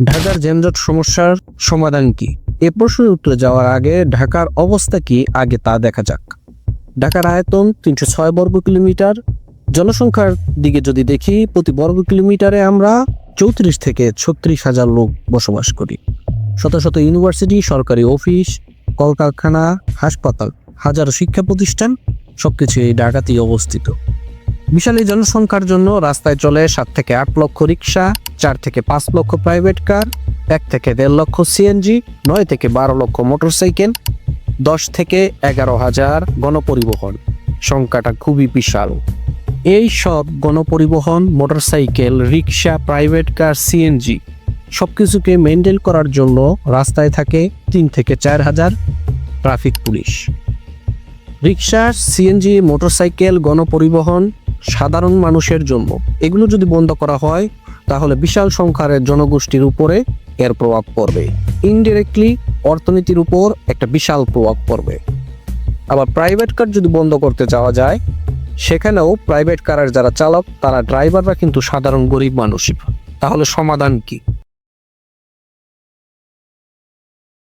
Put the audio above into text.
ঢাকার যানজট সমস্যার সমাধান কি? এ প্রশ্নের উত্তরে যাওয়ার আগে ঢাকার অবস্থা কি আগে তা দেখা যাক। ঢাকার আয়তন ৩০৬ বর্গ কিলোমিটার। জনসংখ্যার দিকে যদি দেখি, প্রতি বর্গ কিলোমিটারে আমরা ৩৪ থেকে ৩৬ হাজার লোক বসবাস করি। শত শত ইউনিভার্সিটি, সরকারি অফিস, কলকারখানা, হাসপাতাল, হাজারো শিক্ষা প্রতিষ্ঠান সবকিছু এই ঢাকাতেই অবস্থিত। বিশাল এই জনসংখ্যার জন্য রাস্তায় চলে ৭ থেকে ৮ লক্ষ রিক্সা, ৪ থেকে ৫ লক্ষ প্রাইভেট কার, ১ থেকে ১.৫ লক্ষ সিএনজি, ৯ থেকে ১২ লক্ষ মোটরসাইকেল, ১০ থেকে ১১ হাজার গণপরিবহন। সংখ্যাটা খুবই বিশাল। এই সব গণপরিবহন, মোটরসাইকেল, রিক্সা, প্রাইভেট কার, সিএনজি সবকিছুকে মেনটেন করার জন্য রাস্তায় থাকে ৩ থেকে ৪ হাজার ট্রাফিক পুলিশ। রিক্সা, সিএনজি, মোটরসাইকেল, গণপরিবহন সাধারণ মানুষের জন্য এগুলো যদি বন্ধ করা হয়, তাহলে বিশাল সংখ্যার জনগোষ্ঠীর উপরে এর প্রভাব পড়বে। ইনডিরেক্টলি অর্থনীতির উপর একটা বিশাল প্রভাব পড়বে। আবার প্রাইভেট কার যদি বন্ধ করতে যাওয়া যায়, সেখানেও প্রাইভেট কারের যারা চালক, তারা ড্রাইভাররা কিন্তু সাধারণ গরিব মানুষই। তাহলে সমাধান কি?